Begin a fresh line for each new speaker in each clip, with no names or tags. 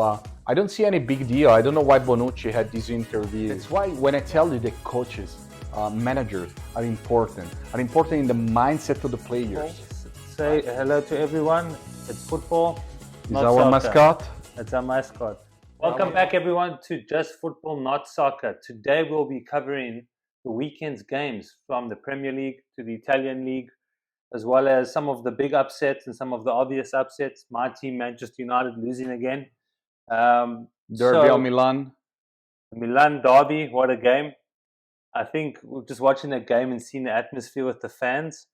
I don't see any big deal. I don't know why Bonucci had this interview. That's why when I tell you the coaches, managers are important in the mindset of the players.
Say hello to everyone. It's football.
Is our mascot?
It's our mascot. Welcome back, everyone, to Just Football, Not Soccer. Today we'll be covering the weekend's games from the Premier League to the Italian League, as well as some of the big upsets and some of the obvious upsets. My team, Manchester United, losing again.
Derby of Milan.
Milan derby, what a game. I think we're just watching that game and seeing the atmosphere with the fans.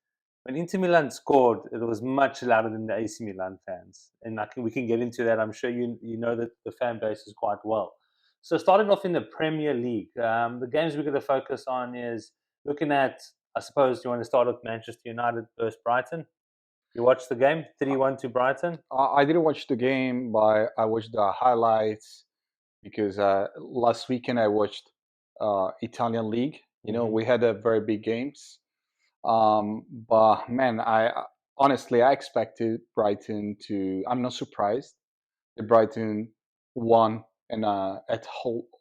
When Inter Milan scored, it was much louder than the AC Milan fans. And we can get into that. I'm sure you know that the fan base is quite well. So starting off in the Premier League, the games we're going to focus on is looking at, I suppose you want to start with Manchester United versus Brighton. You watched the game, 3-1 to Brighton?
I didn't watch the game, but I watched the highlights because last weekend I watched Italian League. You know, we had very big games. But man, I honestly expected Brighton to. I'm not surprised that Brighton won at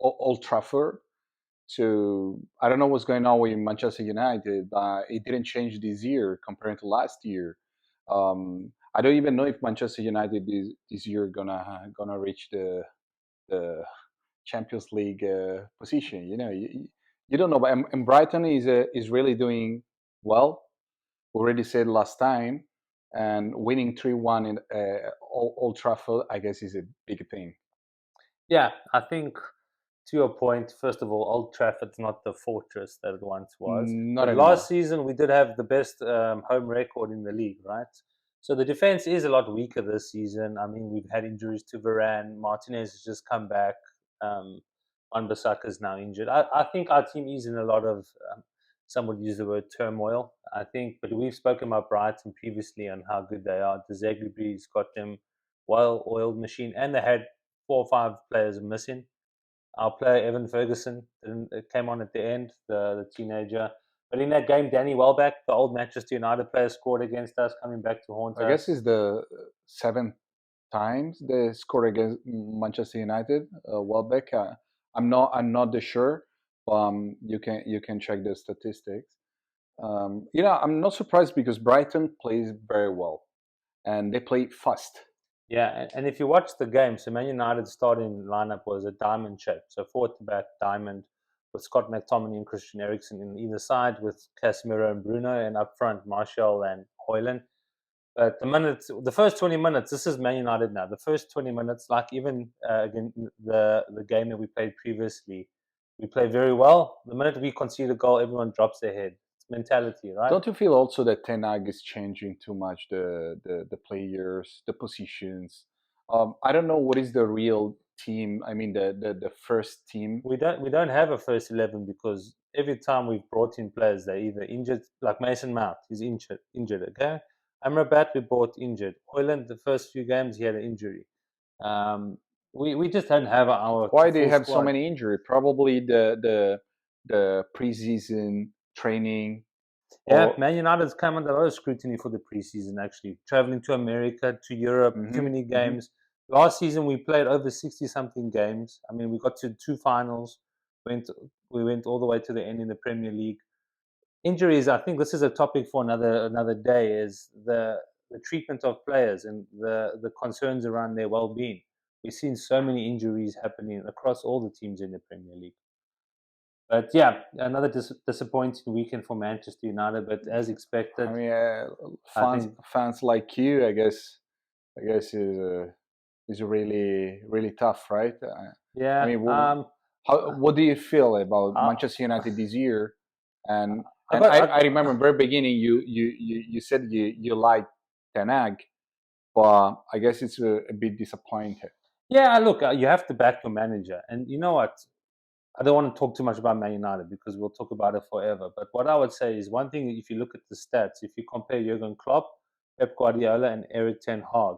Old Trafford. So I don't know what's going on with Manchester United, but it didn't change this year compared to last year. I don't even know if Manchester United this year gonna reach the Champions League position. You know, you don't know, but and Brighton is really doing well. Already said last time, and winning 3-1 in Old Trafford, I guess, is a big thing.
Yeah, I think to your point, first of all, Old Trafford's not the fortress that it once was.
Not
but last season, we did have the best home record in the league, right? So the defense is a lot weaker this season. I mean, we've had injuries to Varane. Martinez has just come back. Wan-Bissaka is now injured. I think our team is in a lot of, some would use the word turmoil, I think. But we've spoken about Brighton previously on how good they are. De Zerbi's got them well-oiled machine. And they had 4 or 5 players missing. Our player, Evan Ferguson, came on at the end, the teenager. But in that game, Danny Welbeck, the old Manchester United player, scored against us, coming back to haunt us.
I guess it's the 7th times they scored against Manchester United. Welbeck, I'm not sure. You can check the statistics. I'm not surprised because Brighton plays very well, and they play fast.
Yeah, and if you watch the game, so Man United's starting lineup was a diamond shape. So forward to back diamond with Scott McTominay and Christian Eriksen in either side, with Casemiro and Bruno, and up front Martial and Højlund. But the first 20 minutes, this is Man United now. The first 20 minutes, like even again the game that we played previously, we played very well. The minute we concede a goal, everyone drops their head. It's mentality, right?
Don't you feel also that Ten Hag is changing too much the players, the positions? I don't know what is the real team. I mean, the first team.
We don't have a first 11 because every time we've brought in players, they're either injured, like Mason Mount, he's injured. Okay, Amrabat we brought injured. Højlund, the first few games he had an injury. We just don't have our.
Why do you have so many injuries? Probably the preseason training.
Yeah, Man United's come under a lot of scrutiny for the preseason, actually. Traveling to America, to Europe, too many games. Last season, we played over 60-something games. I mean, we got to 2 finals. We went all the way to the end in the Premier League. Injuries, I think this is a topic for another day, is the treatment of players and the concerns around their well-being. We've seen so many injuries happening across all the teams in the Premier League. But yeah, another disappointing weekend for Manchester United. But as expected,
I mean, fans like you, I guess is really tough, right?
Yeah.
I mean, what do you feel about Manchester United this year? And I remember in the very beginning you said you liked Ten Hag, but I guess it's a bit disappointed.
Yeah, look, you have to back your manager, and you know what? I don't want to talk too much about Man United because we'll talk about it forever. But what I would say is one thing: if you look at the stats, if you compare Jurgen Klopp, Pep Guardiola, and Erik ten Hag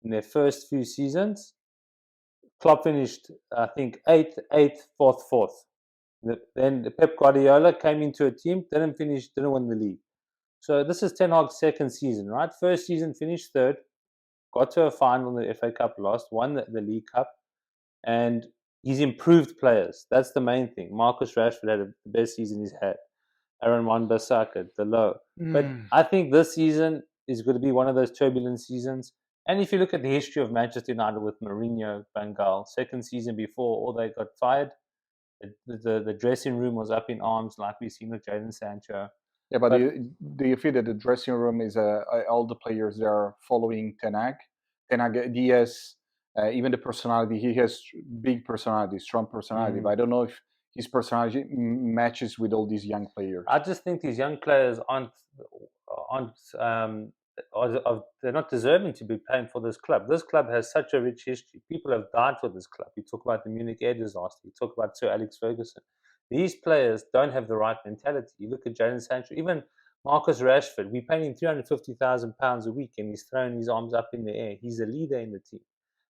in their first few seasons, Klopp finished, I think, 8th, 4th, 4th. Then Pep Guardiola came into a team, didn't win the league. So this is Ten Hag's second season, right? First season finished 3rd, got to a final in the FA Cup, lost, won the League Cup. and he's improved players. That's the main thing. Marcus Rashford had the best season he's had. Aaron Wan-Bissaka, the low. But I think this season is going to be one of those turbulent seasons. And if you look at the history of Manchester United with Mourinho, Van Gaal, second season before all they got fired, the dressing room was up in arms, like we've seen with Jadon Sancho.
Yeah, but
But
do you feel that the dressing room is all the players they are following Ten Hag? Ten Hag, Diaz, even the personality. He has big personality, strong personality. But I don't know if his personality matches with all these young players.
I just think these young players they're not deserving to be playing for this club. This club has such a rich history. People have died for this club. You talk about the Munich Air disaster. You talk about Sir Alex Ferguson. These players don't have the right mentality. You look at Jadon Sancho, even Marcus Rashford. We pay him £350,000 a week, and he's throwing his arms up in the air. He's a leader in the team.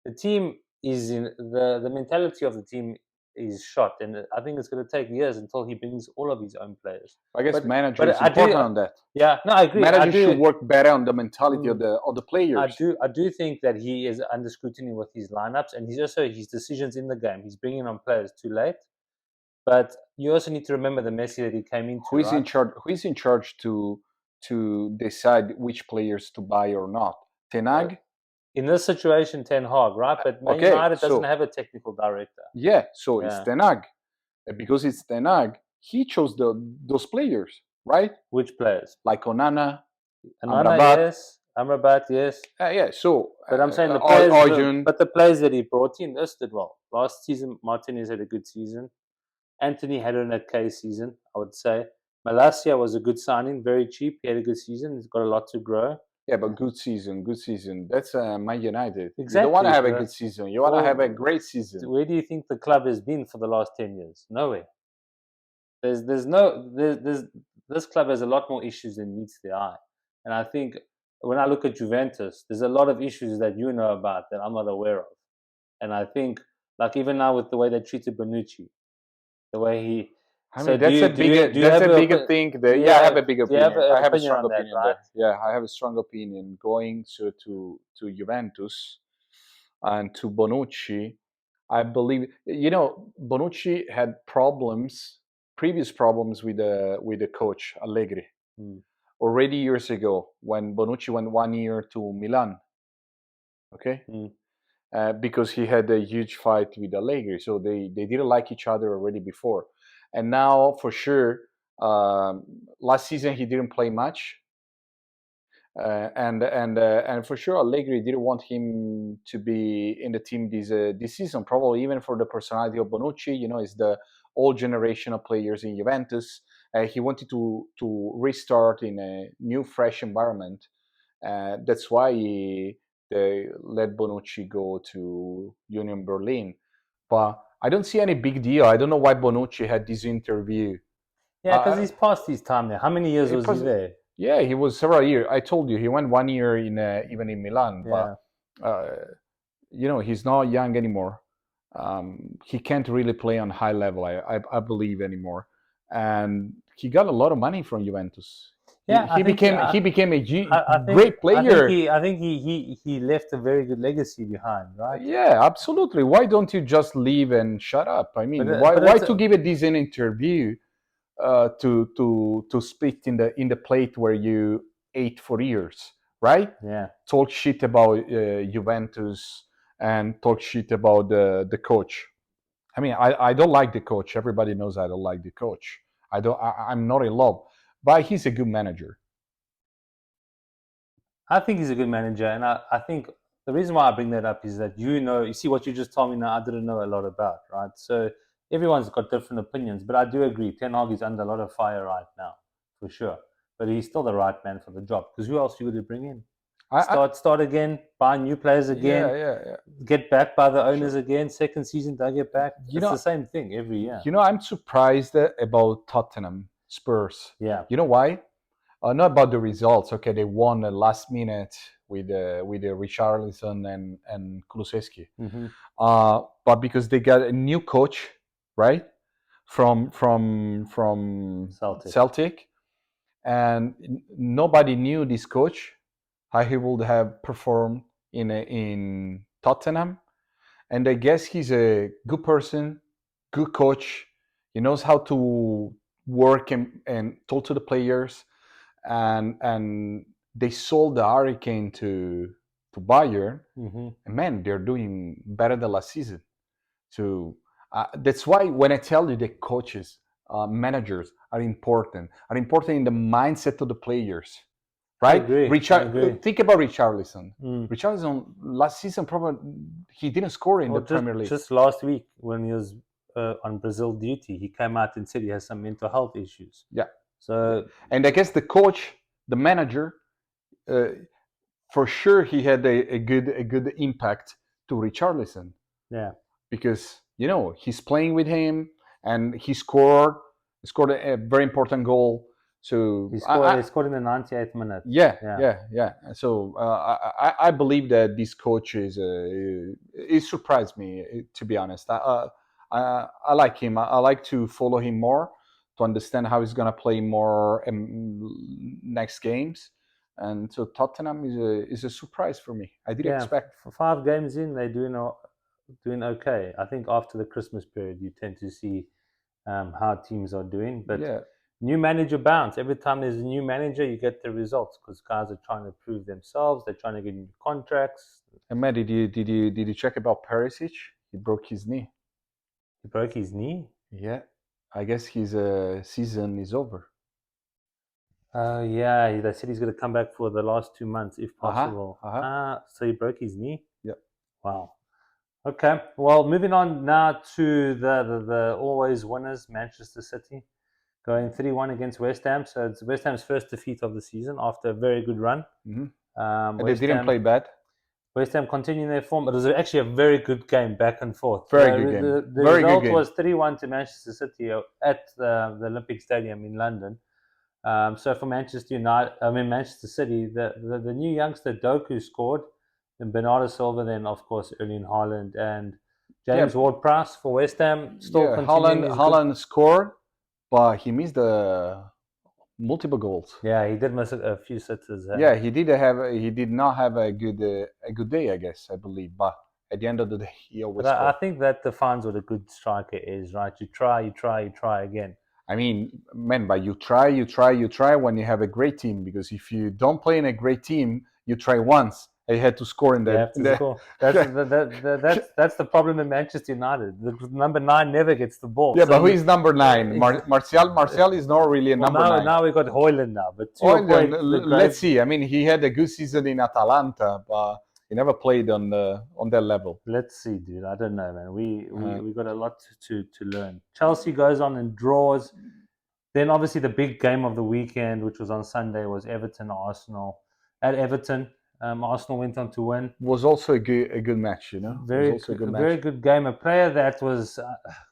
The team is in the mentality of the team is shot, and I think it's going to take years until he brings all of his own players.
I guess manager
but
is important on that.
Yeah, no, I agree.
Manager should work better on the mentality of the players.
I do think that he is under scrutiny with his lineups, and he's also his decisions in the game. He's bringing on players too late. But you also need to remember the Messi that he came into.
Who is in charge? Who is in charge to decide which players to buy or not? Ten Hag?
In this situation, Ten Hag, right? But Man United doesn't have a technical director.
Yeah, so it's Ten Hag. Because it's Ten Hag, he chose those players, right?
Which players?
Like Onana,
Amrabat. Yes. Amrabat, yes.
Yeah, so...
But I'm saying the players... But the players that he brought in, this did well. Last season, Martinez had a good season. Anthony had an okay season, I would say. Malacia was a good signing, very cheap. He had a good season. He's got a lot to grow.
Yeah, but good season. That's Man United.
Exactly.
You don't want to have a good season. You want to have a great season.
Where do you think the club has been for the last 10 years? Nowhere. This club has a lot more issues than meets the eye. And I think when I look at Juventus, there's a lot of issues that you know about that I'm not aware of. And I think, like even now with the way they treated Bonucci, the way he...
I mean, that's a bigger thing. Yeah, I have a big opinion. I have a strong opinion. Right? Yeah, I have a strong opinion. Going to Juventus and to Bonucci, I believe, Bonucci had previous problems with the coach Allegri. Already years ago, when Bonucci went 1 year to Milan. Okay. Because he had a huge fight with Allegri, so they didn't like each other already before. And now, for sure, last season he didn't play much, and for sure Allegri didn't want him to be in the team this season. Probably even for the personality of Bonucci, it's the old generation of players in Juventus. He wanted to restart in a new, fresh environment. That's why they let Bonucci go to Union Berlin. But I don't see any big deal. I don't know why Bonucci had this interview.
Yeah, because he's past his time there. How many years was he there?
Yeah, he was several years. I told you, he went 1 year even in Milan. Yeah. But, he's not young anymore. He can't really play on high level, I believe, anymore. And he got a lot of money from Juventus. Yeah, he became a great player.
I think he left a very good legacy behind, right?
Yeah, absolutely. Why don't you just leave and shut up? I mean, why to give a decent interview to spit in the plate where you ate for years, right?
Yeah.
Talk shit about Juventus and talk shit about the coach. I mean, I don't like the coach. Everybody knows I don't like the coach. I'm not in love. But he's a good manager.
I think he's a good manager, and I think the reason why I bring that up is that you see what you just told me now, I didn't know a lot about, right? So everyone's got different opinions, but I do agree, Ten Hag is under a lot of fire right now, for sure. But he's still the right man for the job, because who else are you going to bring in? Start again, buy new players again, get back by the owners again, second season, don't get back. It's the same thing every year.
I'm surprised about Tottenham Spurs.
Yeah.
You know why? Not about the results. Okay, they won the last minute with Richarlison and Kulusevski. But because they got a new coach, right, from Celtic, and nobody knew this coach, how he would have performed in Tottenham, and I guess he's a good person, good coach. He knows how to work and talk to the players, and they sold the Hurricane to Bayern, and man, they're doing better than last season. So that's why when I tell you that coaches, managers are important in the mindset of the players,
I
right?
agree. I agree.
Think about Richarlison.
Mm.
Richarlison last season probably he didn't score in
Or
the Premier League.
just last week when he was on Brazil duty, he came out and said he has some mental health issues.
Yeah.
So
And I guess the coach, the manager, uh, for sure he had a good impact to Richarlison.
Yeah,
because he's playing with him and he scored a very important goal. So
he scored in the 98th minute.
yeah,
Yeah.
yeah, yeah. So I believe that this coach is it surprised me, to be honest. I like him. I like to follow him more to understand how he's gonna play more next games. And so Tottenham is a surprise for me. I didn't
Yeah,
expect.
for 5 games in, they're doing okay. I think after the Christmas period, you tend to see how teams are doing. But
Yeah.
new manager bounce. Every time there's a new manager, you get the results because guys are trying to prove themselves. They're trying to get new contracts.
And Matt, did you check about Perisic? He broke his knee.
He broke his knee.
Yeah, I guess his season is over.
Yeah, they said he's going to come back for the last 2 months if
Uh-huh,
possible.
uh-huh.
So he broke his knee.
Yeah.
Wow. Okay. Well, moving on now to the always winners, Manchester City, going 3-1 against West Ham. So it's West Ham's first defeat of the season after a very good run.
Mm-hmm. And they didn't play bad.
West Ham continuing their form. It was actually a very good game, back and forth.
Very good game.
The
Very good
result
game.
was 3-1 to Manchester City at the Olympic Stadium in London. So for Manchester City, the new youngster Doku scored, and Bernardo Silva, then of course Erling Haaland and James Ward-Prowse for West Ham. Still continuing his
Haaland scored, but he missed the multiple goals.
Yeah, he did miss a few sitters.
Yeah, he did not have a good day, I guess, I believe. But at the end of the day, he always
But I
scored.
think that defines what a good striker is, right? You try again.
I mean, man, but you try when you have a great team. Because if you don't play in a great team, you try once and you had to score in
You have to score. That's the problem in Manchester United. The number 9 never gets the ball.
Yeah, but who is number 9? Martial is not really a number 9.
Now we got Højlund now. But to your
Højlund,
point,
let's see. I mean, he had a good season in Atalanta, but he never played on that level.
Let's see, dude. I don't know, man. We got a lot to learn. Chelsea goes on and draws. Then obviously the big game of the weekend, which was on Sunday, was Everton Arsenal. At Everton, Arsenal went on to win.
Was also a good match, you know.
Very good game. A player that was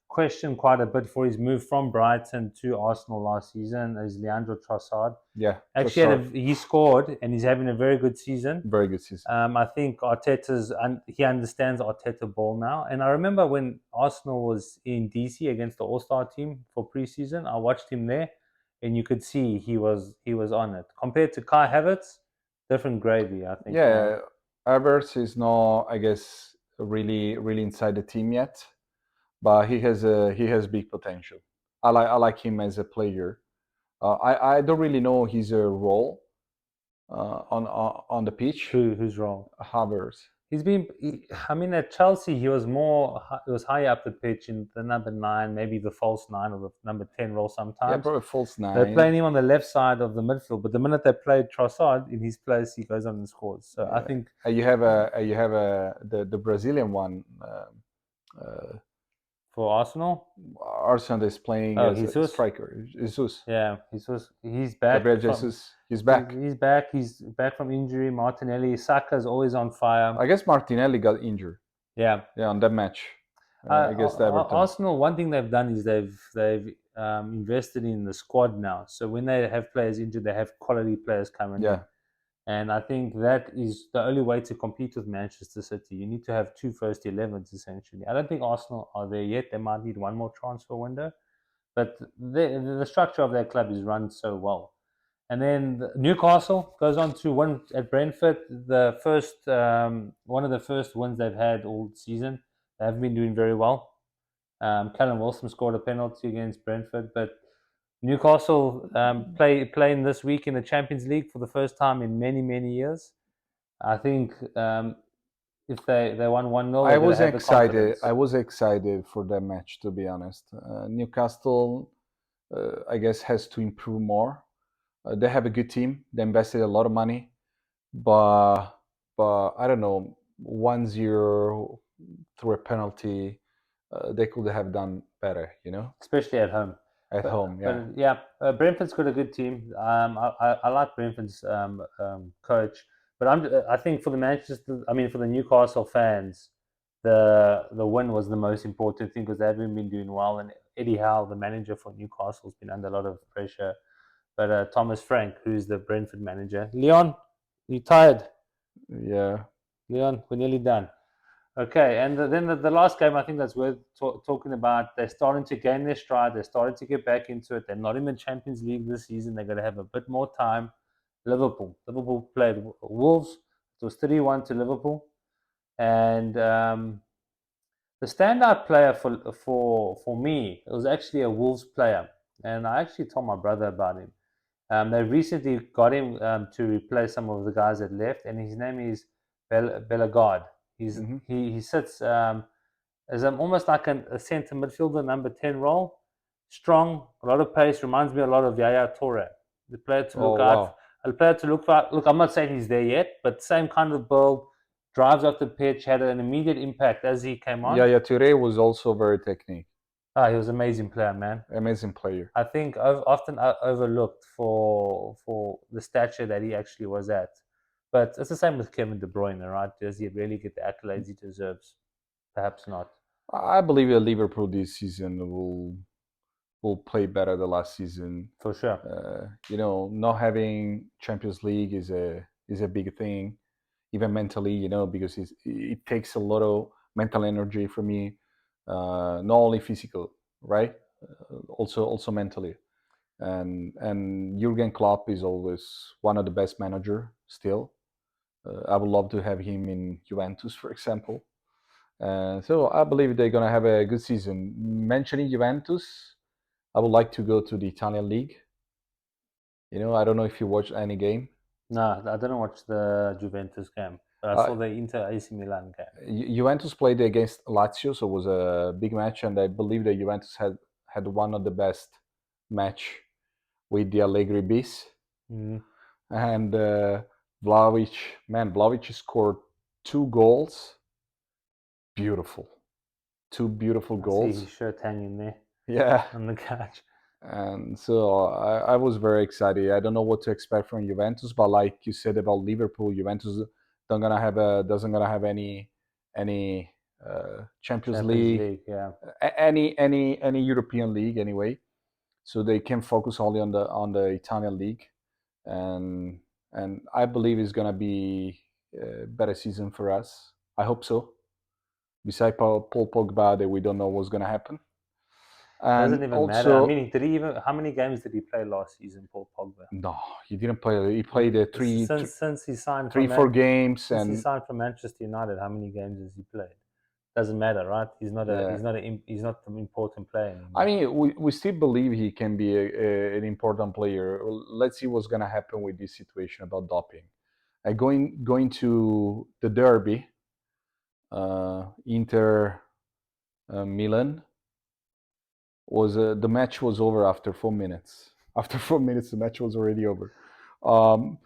questioned quite a bit for his move from Brighton to Arsenal last season is Leandro Trossard.
Yeah,
actually, he scored and he's having a very good season.
Very good season.
I think he understands Arteta ball now. And I remember when Arsenal was in DC against the All-Star team for preseason, I watched him there, and you could see he was on it. Compared to Kai Havertz, different gravy, I think.
Yeah, Havertz is not, I guess, really inside the team yet, but he has big potential. I like him as a player. I don't really know his role on the pitch.
Whose role?
Havertz.
At Chelsea, he was high up the pitch in the number 9, maybe the false 9 or the number 10 role sometimes.
Yeah, probably false 9.
They're playing him on the left side of the midfield, but the minute they played Trossard in his place, he goes on and scores. So yeah. I think
you have the Brazilian one.
For Arsenal?
Arsenal is playing as a striker. Jesus.
Yeah, Jesus. He's back.
Gabriel Jesus. He's back.
He's back. He's back from injury. Martinelli. Saka's always on fire.
I guess Martinelli got injured.
Yeah.
Yeah, on that match. Against Everton.
Arsenal, one thing they've done is they've invested in the squad now. So when they have players injured, they have quality players coming in. And I think that is the only way to compete with Manchester City. You need to have 2 first 11s, essentially. I don't think Arsenal are there yet. They might need one more transfer window. But the structure of their club is run so well. And then Newcastle goes on to win at Brentford, the first one of the first wins they've had all season. They haven't been doing very well. Callum Wilson scored a penalty against Brentford, but Newcastle playing this week in the Champions League for the first time in many years. I think if they won 1-0,
I
they're going to
was
have the
excited.
confidence.
I was excited for that match, to be honest. Newcastle, I guess, has to improve more. They have a good team. They invested a lot of money, but I don't know, 1-0 through a penalty, they could have done better.
Especially at home.
At home. Yeah.
But yeah, Brentford's got a good team. I like Brentford's coach, but I think for the for the Newcastle fans, the win was the most important thing because they haven't been doing well, and Eddie Howe, the manager for Newcastle, has been under a lot of pressure. But Thomas Frank, who's the Brentford manager, Leon, you tired?
Yeah.
Leon, we're nearly done. Okay, and then the last game I think that's worth talking about. They're starting to gain their stride. They're starting to get back into it. They're not in the Champions League this season. They're going to have a bit more time. Liverpool played Wolves. It was 3-1 to Liverpool, and the standout player for me, it was actually a Wolves player, and I actually told my brother about him. They recently got him to replace some of the guys that left, and his name is Bellegarde.
Hmm.
He sits as almost like a centre midfielder, number 10 role. Strong, a lot of pace, reminds me a lot of Yaya Toure. The player to
Oh
look out,
wow.
a player to look for. Look, I'm not saying he's there yet, but same kind of build, drives off the pitch, had an immediate impact as he came on.
Yaya Toure was also very technique.
Ah, he was an amazing player, man.
Amazing player.
I think often overlooked for the stature that he actually was at. But it's the same with Kevin De Bruyne, right? Does he really get the accolades he deserves? Perhaps not,
I believe that Liverpool this season will play better than last season.
for sure.
Not having Champions League is a big thing, even mentally. Because it takes a lot of mental energy for me, not only physical, right? Also mentally. And Jurgen Klopp is always one of the best manager still. I would love to have him in Juventus, for example. So I believe they're gonna have a good season. Mentioning Juventus, I would like to go to the Italian league. I don't know if you watched any game.
No, I didn't watch the Juventus game, but I
Uh,
saw the Inter AC Milan game.
Juventus played against Lazio, so it was a big match, and I believe that Juventus had one of the best match with the Allegri bis.
Mm.
And Vlahovic, man, Vlahovic scored 2 goals. Beautiful, 2 beautiful
I see his
goals.
shirt hanging there
Yeah.
on the couch.
And so I was very excited. I don't know what to expect from Juventus, but like you said about Liverpool, Juventus doesn't gonna have any Champions
Champions
League,
League, yeah.
any European league anyway. So they can focus only on the Italian league, and I believe it's gonna be a better season for us. I hope so. Besides Paul Pogba, that we don't know what's gonna happen,
Doesn't
and
even matter. I
also
mean, did he even? How many games did he play last season, Paul Pogba?
no, he didn't play. He played
Since he signed
three
from
four games,
since he
and
signed for Manchester United, how many games has he played? Doesn't matter, right?
yeah.
He's not an important player
I
anymore.
mean, we still believe he can be an important player. Let's see what's gonna happen with this situation about doping. Going to the derby, Inter Milan was the match was over after 4 minutes. After 4 minutes, the match was already over. Um,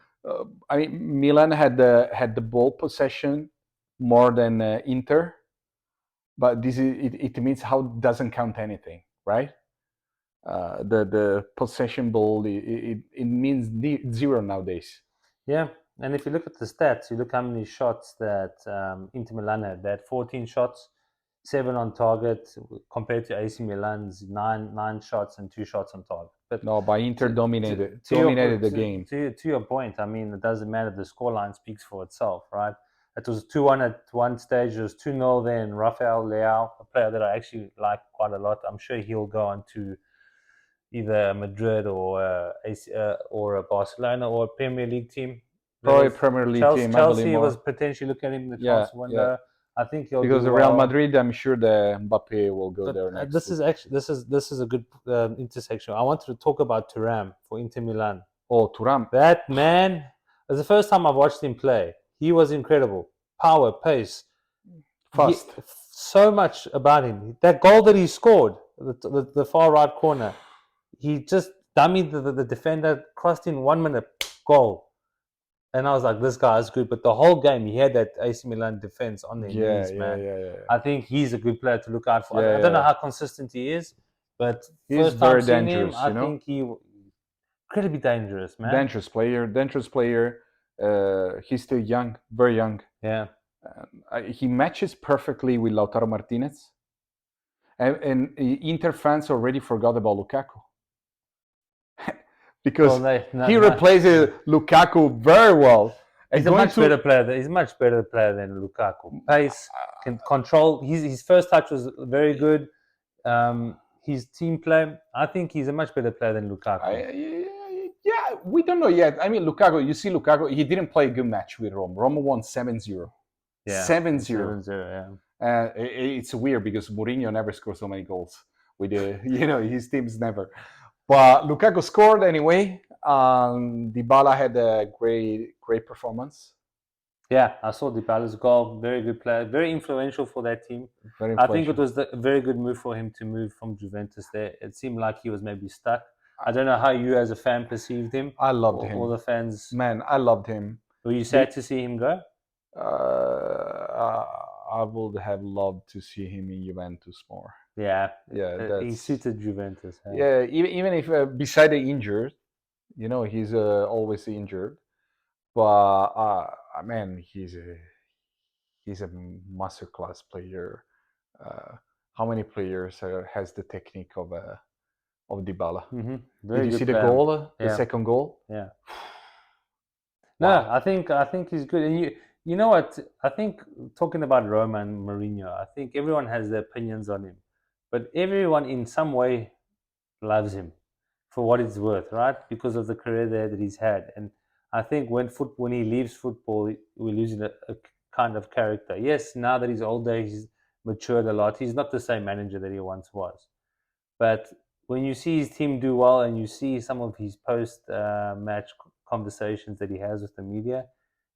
I mean, Milan had the ball possession more than Inter, but it means how doesn't count anything, right? The possession ball it means zero nowadays.
Yeah, and if you look at the stats, you look how many shots that Inter Milan had. They had 14 shots, 7 on target, compared to AC Milan's nine shots and 2 shots on target. But
No, by Inter
to
dominated
to your
dominated the game.
to your point, I mean, it doesn't matter. The scoreline speaks for itself, right? It was 2-1 at one stage. It was 2-0 then. Rafael Leao, a player that I actually like quite a lot. I'm sure he'll go on to either Madrid or a Barcelona or a Premier League team. There
Probably
was
Premier League team, I believe
Chelsea was
more.
potentially looking at him in the
Yeah,
transfer
yeah.
window. I think he'll
Because
do
the Real
well.
Madrid, I'm sure the Mbappe will go
But
there next.
this is a good intersection. I wanted to talk about Thuram for Inter Milan.
Oh, Thuram.
That man, it was the first time I've watched him play. He was incredible. Power, pace.
Fast.
So much about him. That goal that he scored, the far right corner, he just dummied the defender, crossed in 1 minute, goal. And I was like, this guy is good. But the whole game, he had that AC Milan defense on their
Yeah,
knees, man.
yeah.
I think he's a good player to look out for.
Yeah,
I don't know
yeah.
how consistent he is, but
He's
first time
very
seeing him,
dangerous,
I
you know?
think he incredibly dangerous, man.
Dangerous player. He's still young, very young.
Yeah.
He matches perfectly with Lautaro Martinez. And Inter fans already forgot about Lukaku. Because he replaces Lukaku very well.
He's a much better player. He's a much better player than Lukaku. Pace, can control. His first touch was very good. His team play, I think he's a much better player than Lukaku.
Yeah, we don't know yet. I mean, Lukaku, you see Lukaku, he didn't play a good match with Roma. Roma won 7-0.
Yeah,
7-0.
7-0, yeah.
It's weird because Mourinho never scores so many goals with his teams never. But Lukaku scored anyway. Dybala had a great performance.
Yeah, I saw Dybala's goal. Very good player. Very influential for that team. I think it was a very good move for him to move from Juventus there. It seemed like he was maybe stuck. I don't know how you as a fan perceived him.
I loved him.
All the fans.
Man, I loved him.
Were you sad to see him go?
I would have loved to see him in Juventus more.
Yeah. He suited Juventus.
Yeah, even if beside the injured, he's always injured. But man, he's a masterclass player. How many players has the technique of Dybala?
Mm-hmm.
Did you see the goal? The second goal?
Yeah. No, I think he's good. And you know what? I think talking about Roma and Mourinho, I think everyone has their opinions on him, but everyone in some way loves him for what it's worth, right? Because of the career there that he's had. And I think when he leaves football, we're losing a kind of character. Yes, now that he's older, he's matured a lot. He's not the same manager that he once was. But when you see his team do well and you see some of his post-match conversations that he has with the media,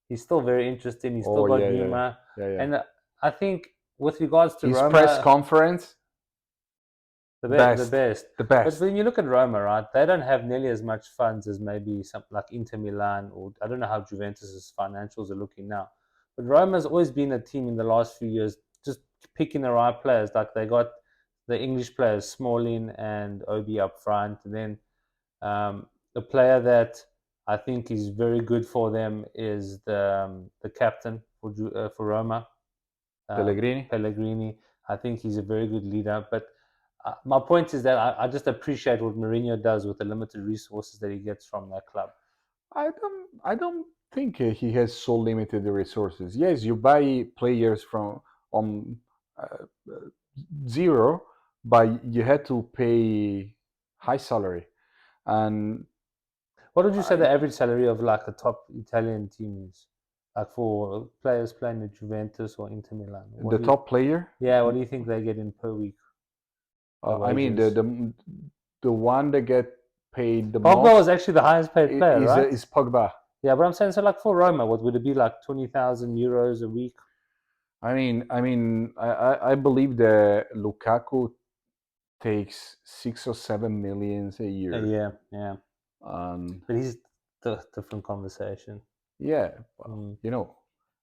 he's still very interesting. He's still got humor.
Yeah.
And I think with regards to
his
Roma,
press conference,
the best.
The best.
But when you look at Roma, right, they don't have nearly as much funds as maybe something like Inter Milan, or I don't know how Juventus's financials are looking now. But Roma's always been a team in the last few years just picking the right players. Like they got the English players, Smalling and Obi up front. And then the player that I think is very good for them is the captain for Roma, Pellegrini. I think he's a very good leader. But my point is that I just appreciate what Mourinho does with the limited resources that he gets from that club.
I don't think he has so limited resources. Yes, you buy players from zero, but you had to pay high salary. And
what would you say the average salary of like a top Italian team is? Like for players playing at Juventus or Inter Milan?
The top player?
Yeah, what do you think they get in per week?
I mean, the one that get paid the
most.
Pogba
was actually the highest paid player, right?
Is Pogba.
Yeah, but I'm saying, so like for Roma, what would it be, like 20,000 euros a week?
I believe that Lukaku takes 6 or 7 millions a year.
Yeah. But he's a different conversation.
Yeah,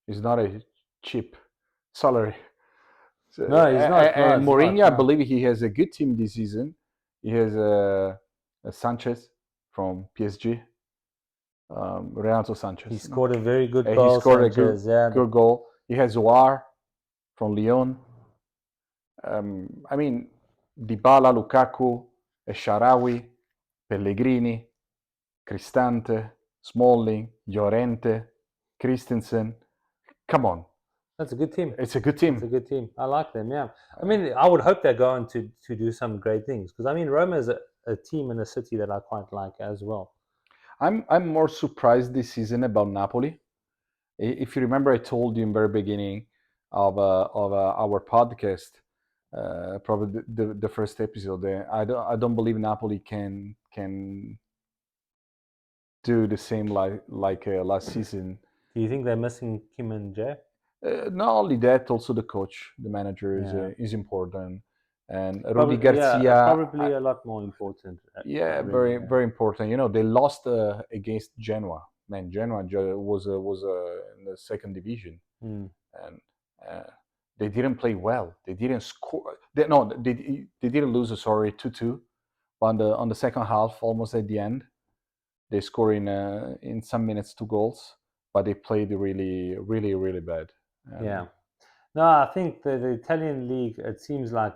it's not a cheap salary. So,
no, he's not.
And Mourinho, I believe he has a good team this season. He has Sanchez from PSG, Renato Sanchez.
He scored a very good goal.
He scored a good goal. He has War from Lyon. I mean, Dybala, Lukaku, Esharawi, Pellegrini, Cristante, Smalling, Llorente, Christensen. Come on.
That's a good team.
It's a good team.
It's a good team. I like them, yeah. I mean, I would hope they're going to do some great things. Because, I mean, Roma is a team in a city that I quite like as well.
I'm more surprised this season about Napoli. If you remember, I told you in the very beginning, of our podcast, probably the first episode. I don't believe Napoli can do the same like last season.
Do you think they're missing Kim and Jay?
Not only that, also the coach, the manager
Yeah.
is important, and Rudy
Probably,
Garcia.
probably a lot more important.
Yeah,
Really,
very important. You know, they lost against Genoa. Man, Genoa was in the second division,
Mm.
and uh, they didn't play well. They didn't score. They didn't lose. Sorry, 2-2 on the second half, almost at the end. They score in some minutes 2 goals, but they played really bad.
Yeah. No, I think the Italian league. It seems like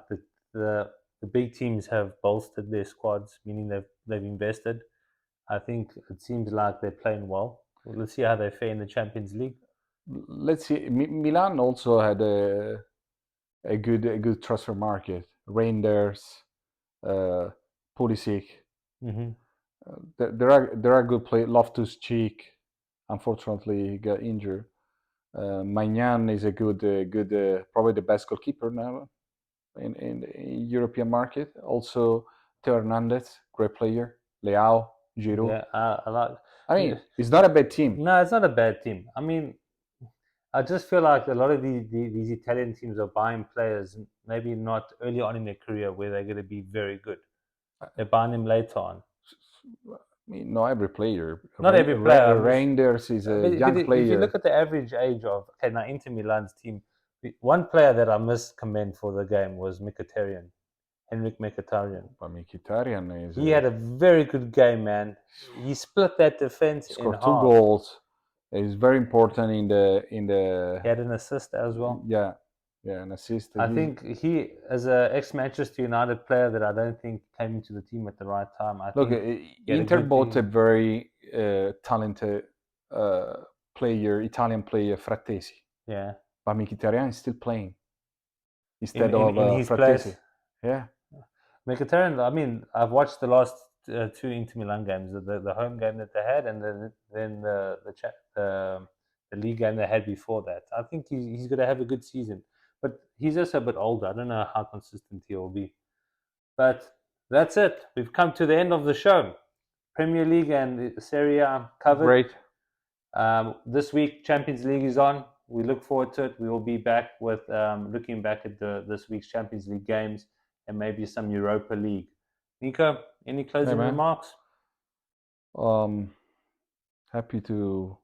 the big teams have bolstered their squads, meaning they've invested. I think it seems like they're playing well. Let's see how they fare in the Champions League.
Let's see. Milan also had a good transfer market. Reinders, uh, Pulisic.
Hmm.
There are good players. Loftus Cheek, unfortunately, got injured. Magnan is a good probably the best goalkeeper now in the European market. Also, Theo Hernandez, great player. Leao, Giroud.
Yeah, I like.
I mean, it's not a bad team.
No, it's not a bad team. I mean, I just feel like a lot of these Italian teams are buying players, maybe not early on in their career where they're going to be very good. They're buying them later on.
I mean, not every player.
Not every player.
Reinders is a young
But
player.
if you look at the average age of now Inter Milan's team, one player that I must commend for the game was Mkhitaryan, Henrik Mkhitaryan.
But Mkhitaryan is
He had a very good game, man. He split that defense in
scored 2
half.
goals. Is very important in the.
He had an assist as well.
Yeah, an assist.
I think he, as an ex-Manchester United player, that I don't think came into the team at the right time. I
Look,
think
Inter bought a very talented player, Italian player, Frattesi.
Yeah.
But Mkhitaryan is still playing instead
in his
Frattesi.
place.
Yeah.
Mkhitaryan, I mean, I've watched the last 2 Inter Milan games, the home game that they had, and then the league game they had before that. I think he's going to have a good season, but he's also a bit older. I don't know how consistent he'll be. But that's it. We've come to the end of the show. Premier League and Serie A covered.
Great.
This week, Champions League is on. We look forward to it. We will be back with looking back at this week's Champions League games and maybe some Europa League. Nico, any closing remarks?
Happy to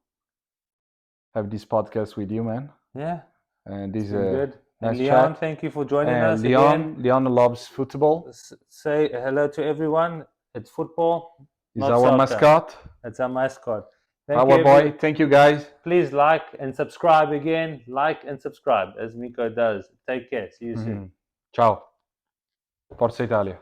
have this podcast with you, man.
Yeah.
And this
is good.
Nice
and Leon,
chat.
Thank you for joining us
Leon,
again.
Leon loves football.
Say hello to everyone. It's football.
He's our mascot.
It's our mascot.
Our boy. Thank you, guys.
Please like and subscribe again. Like and subscribe, as Mico does. Take care. See you soon.
Ciao. Forza Italia.